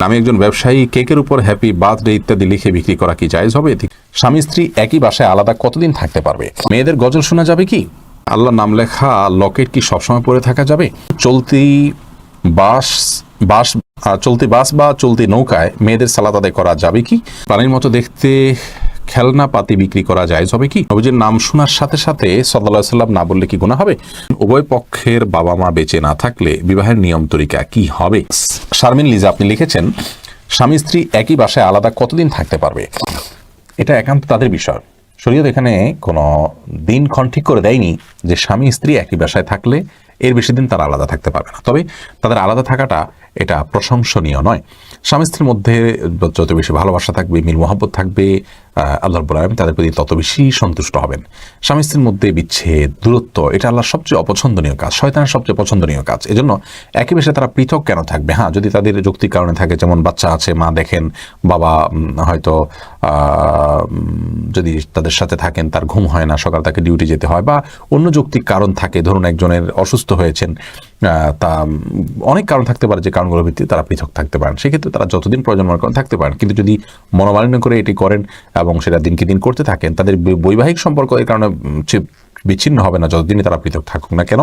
আমি একজন ব্যবসায়ী, কেকের উপর হ্যাপি বার্থডে ইত্যাদি লিখে বিক্রি করা কি জায়েজ হবে? স্বামী স্ত্রী একই বাসায় আলাদা কতদিন থাকতে পারবে? মেয়েদের গজল শোনা যাবে কি? আল্লাহর নাম লেখা লকেট কি সবসময় পরে থাকা যাবে? চলতি বাস বা চলতি নৌকায় মেয়েদের সালাত আদায় করা যাবে কি? পানির মতো দেখতে খেলনা পাতি বিক্রি করা জায়েজ হবে কি? নবীজির নাম শোনার সাথে সাথে সাল্লাল্লাহু আলাইহি সাল্লাম না বললে কি গুনাহ হবে? উভয় পক্ষের বাবা মা বেঁচে না থাকলে বিবাহের নিয়ম তরিকা কি হবে? শারমিন লিজা আপনি লিখেছেন, স্বামী স্ত্রী একই বাসায় আলাদা কতদিন থাকতে পারবে? এটা একান্ত তাদের বিষয়। শরীয়ত এখানে কোনো দিনক্ষণ ঠিক করে দেয়নি যে স্বামী স্ত্রী একই বাসায় থাকলে এর বেশি দিন তারা আলাদা থাকতে পারবে না। তবে তাদের আলাদা থাকাটা এটা প্রশংসনীয় নয়। স্বামী স্ত্রীর মধ্যে যত বেশি ভালোবাসা থাকবে, মিল মোহাব্বত থাকবে, আল্লাহ রাব্বুল আলামিন তাদের প্রতি তত বেশি সন্তুষ্ট হবেন। স্বামী স্ত্রীর মধ্যে বিচ্ছেদ, দূরত্ব এটা আল্লাহর সবচেয়ে অপছন্দনীয় কাজ, শয়তানের সবচেয়ে পছন্দনীয় কাজ। এজন্য একই বেশে তারা পৃথক কেন থাকবে? হ্যাঁ, যদি তাদের যৌক্তিক কারণে থাকে, যেমন বাচ্চা আছে, মা দেখেন, বাবা হয়তো যদি তাদের সাথে থাকেন, তার ঘুম হয় না, সকাল তাকে ডিউটি যেতে হয়, বা অন্য যৌক্তিক কারণ থাকে, ধরুন একজনের অসুস্থ হয়েছেন, তা অনেক কারণ থাকতে পারে যে কারণগুলোর ভিত্তিতে তারা পৃথক থাকতে পারেন। সেক্ষেত্রে তারা যতদিন প্রয়োজন মনে করেন থাকতে পারেন। কিন্তু যদি মনোমালিন্য করে এটি করেন এবং সেটা দিনকে দিন করতে থাকেন, তাদের বৈবাহিক সম্পর্ক এর কারণে বিচ্ছিন্ন হবে না যতদিনই তারা পৃথক থাকুক না কেন।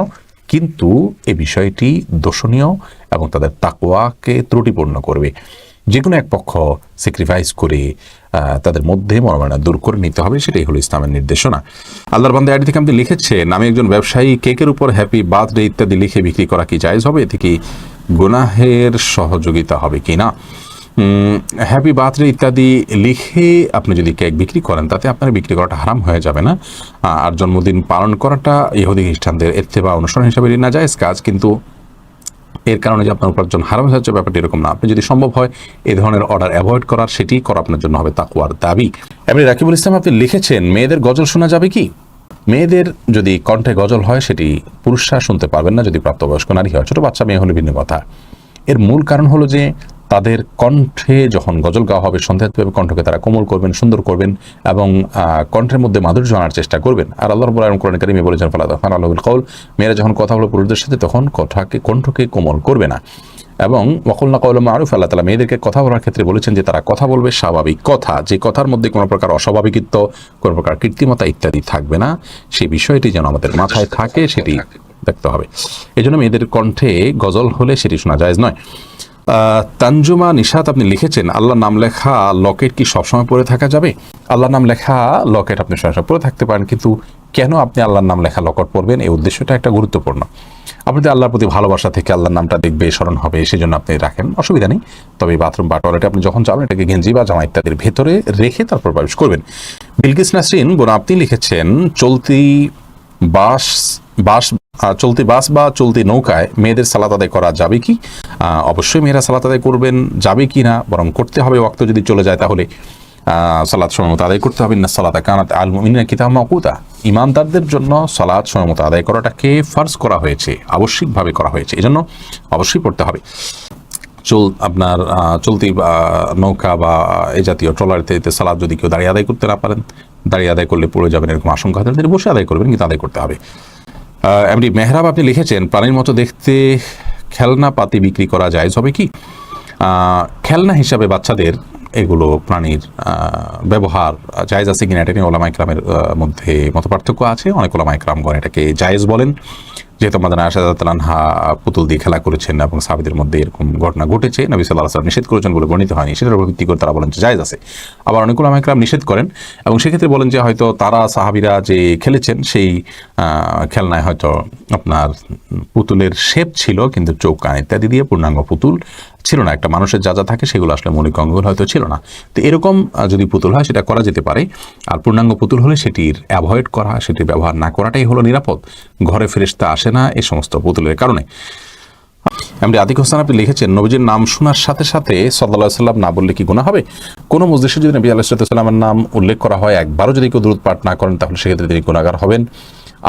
কিন্তু এই বিষয়টি দোষণীয় এবং তাদের তাকওয়াকে ত্রুটিপূর্ণ করবে। যে কোনো এক পক্ষ স্যাক্রিফাইস করে তাদের মধ্যে মনোমালিন্য দূর করে নিতে হবে, সেটাই হলো ইসলামের নির্দেশনা। আল্লাহর বান্দা আইডি থেকে আপনি লিখেছেন, আমি একজন ব্যবসায়ী, কেকের উপর হ্যাপি বার্থডে ইত্যাদি লিখে বিক্রি করা কি জায়েজ হবে? এতে কি গুনাহের সহযোগিতা হবে কি না? হ্যাপি বার্থডে ইত্যাদি লিখে আপনি যদি কেক বিক্রি করেন, তাতে আপনার বিক্রি করাটা হারাম হয়ে যাবে না। আর জন্মদিন পালন করাটা ইহুদি খ্রিস্টানদের ইত্তেবা অনুষ্ঠান হিসাবে নাজায়েজ কাজ, কিন্তু এর কারণে যে আপনার উপার্জন হারাম হয়ে যাচ্ছে ব্যাপারটি এরকম না। আপনি যদি সম্ভব হয় এই ধরনের অর্ডার অ্যাভয়েড করার, সেটি করা আপনার জন্য হবে তাকওয়ার দাবি। এমনি রাকিবুল ইসলাম আপনি লিখেছেন, মেয়েদের গজল শোনা যাবে কি? মেয়েদের যদি কণ্ঠে গজল হয়, সেটি পুরুষরা শুনতে পারবেন না যদি প্রাপ্তবয়স্ক নারী হয়। ছোট বাচ্চা মেয়ে হলে ভিন্ন কথা। এর মূল কারণ হলো যে তাদের কণ্ঠে যখন গজল গাওয়া হবে, সন্দেহভাবে কণ্ঠকে তারা কোমল করবেন, সুন্দর করবেন এবং কণ্ঠের মধ্যে মাধুর্য আনার চেষ্টা করবেন। আর আল্লাহ রাব্বুল আলামিন কোরআন কারীমে বলেছেন, ফালা তাখনাউ বিল কওল, মেয়েরা যখন কথা বলে পুরুষদের সাথে তখন কণ্ঠকে কোমল করবে না। এবং ওয়াকুলনা কাওলাম মারুফ, আল্লাহ তাআলা মেয়েদেরকে কথা বলার ক্ষেত্রে বলেছেন যে তারা কথা বলবে স্বাভাবিক কথা, যে কথার মধ্যে কোনো প্রকার অস্বাভাবিকত্ব, কোনো প্রকার কৃত্রিমতা ইত্যাদি থাকবে না। সেই বিষয়টি যেন আমাদের মাথায় থাকে, সেটি দেখতে হবে। এই জন্য মেয়েদের কণ্ঠে গজল হলে সেটি শোনা জায়েজ নয়। তানজুমা নিশাত আপনি লিখেছেন, আল্লাহর নাম লেখা লকেট কি সবসময় পরে থাকা যাবে? আল্লাহর নাম লেখা লকেট আপনি সবসময় পরে থাকতে পারেন, কিন্তু কেন আপনি আল্লাহর নাম লেখা লকেট পরবেন, এই উদ্দেশ্যটা একটা গুরুত্বপূর্ণ। আপনি তো আল্লাহর প্রতি ভালোবাসা থেকে আল্লাহর নামটা দেখবে, স্মরণ হবে, সেই জন্য আপনি রাখেন, অসুবিধা নেই। তবে বাথরুম বা টয়লেটে আপনি যখন যাবেন, এটাকে গেঞ্জি বা জামা ইত্যাদির ভেতরে রেখে তারপর প্রবেশ করবেন। বিলকিস নাসরিন বোন আপনি লিখেছেন, চলতি বাস বা চলতি নৌকায় মেয়েদের সালাত আদায় করা যাবে কি? অবশ্যই মেয়েরা সালাত আদায় করবেন, যাবে কি না বরং করতে হবে। ওয়াক্ত যদি চলে যায় তাহলে সালাত সময় মতো আদায় করতে হবে। না সালাতা কানাত আল মুমিনিনা কিতাবাম মাওকুতা, ঈমানদারদের জন্য সালাত সময় মতো আদায় করাটাকে ফার্জ করা হয়েছে, আবশ্যিকভাবে করা হয়েছে, এজন্য অবশ্যই পড়তে হবে। আপনার চলতি নৌকা বা এই জাতীয় ট্রলারিতে সালাত যদি কেউ দাঁড়িয়ে আদায় করতে না পারেন, দাঁড়িয়ে আদায় করলে পড়ে যাবেন এরকম আশঙ্কা হয়, তাদের বসে আদায় করবেন, কিন্তু আদায় করতে হবে। এমনি মেহরাব আপনি লিখেছেন, প্রাণীর মতো দেখতে খেলনা পাতি বিক্রি করা জায়েজ হবে কি? খেলনা হিসাবে বাচ্চাদের এগুলো প্রাণীর ব্যবহার জায়েজ আছে কিনা, এটা নিয়ে ওলামা ইকরামের মধ্যে মতপার্থক্য আছে। অনেক ওলামা ইকরামগণ এটাকে জায়েজ বলেন, যেহেতু আমাদের আয়েশা রাদিয়াল্লাহু আনহা পুতুল দিয়ে খেলা করেছেন এবং সাহাবীদের মধ্যে এরকম ঘটনা ঘটেছে, নবী সাল্লাল্লাহু আলাইহি ওয়াসাল্লাম নিষেধ করেছেন বলে বর্ণিত হয়নি, সেটার উপর ভিত্তি করে তারা বলেন যে জায়েজ আছে। আবার অনেক ওলামা ইকরাম নিষেধ করেন এবং সেক্ষেত্রে বলেন যে হয়তো তারা সাহাবীরা যে খেলেছেন সেই খেলনায় হয়তো আপনার পুতুলের শেপ ছিল, কিন্তু চোখ কান ইত্যাদি দিয়ে পূর্ণাঙ্গ পুতুল ছিল না। একটা মানুষের যা যা থাকে সেগুলো আসলে মৌলিক অঙ্গগুলো হয়তো ছিল না। তো এরকম যদি পুতুল হয় সেটা করা যেতে পারে। আর পূর্ণাঙ্গ পুতুল হলে সেটির অ্যাভয়েড করা, সেটির ব্যবহার না করাটাই হলো নিরাপদ। ঘরে ফেরেশতা আসে না এই সমস্ত পুতুলের কারণে। এমনি আতিক হোসেন আপনি লিখেছেন, নবীজির নাম শোনার সাথে সাথে সাল্লাল্লাহু আলাইহি সাল্লাম না বললে কি গুনাহ হবে? কোনো মজলিসে যদি নবী আলাইহিস সালামের নাম উল্লেখ করা হয়, একবারও যদি কেউ দুরূদ পাঠ না করেন, তাহলে সেক্ষেত্রে তিনি গুনাহগার হবেন।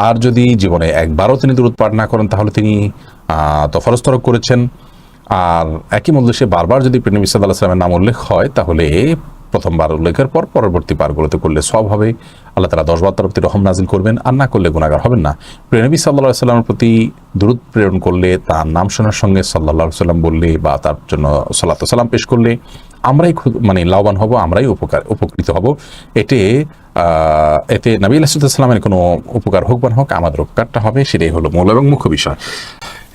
আর যদি জীবনে একবারও তিনি দুরূদ পাঠ না করেন, তাহলে তিনি তো ফরজ তরক করেছেন। আর একই মজলিসে বারবার যদি নবী সাল্লাল্লাহু আলাইহি সাল্লামের নাম উল্লেখ হয়, তাহলে প্রথমবার উল্লেখের পর পরবর্তী পারগুলোতে করলে সব হবে, আল্লাহ তাআলা 10 বার তার প্রতি রহম নাজিল করবেন, আর না করলে গুনাহগার হবেন না। প্রিয় নবী সাল্লাল্লাহু আলাইহি সাল্লামের প্রতি দুরূদ প্রেরণ করলে, তার নাম শোনার সঙ্গে সাল্লাল্লাহু আলাইহি সাল্লাম বললে বা তার জন্য সালাতু সালাম পেশ করলে আমরাই মানে লাভবান হব, আমরাই উপকৃত হব। এতে নবী আলাইহিস সালামের কোনো উপকার হোক বা না হোক, আমাদের উপকারটা হবে, সেটাই হলো মূল এবং মুখ্য বিষয়।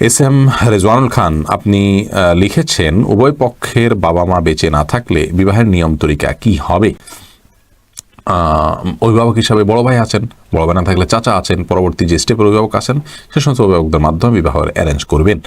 এস এম রেজওয়ানুল খান আপনি লিখেছেন, উভয় পক্ষের বাবা মা বেঁচে না থাকলে বিবাহের নিয়ম তরিকা কি হবে? অভিভাবক হিসাবে বড় ভাই আছেন, বড় ভাই না থাকলে চাচা আছেন, পরবর্তী যে স্টেপের অভিভাবক আছেন সে সমস্ত অভিভাবকদের মাধ্যমে বিবাহের অ্যারেঞ্জ করবেন।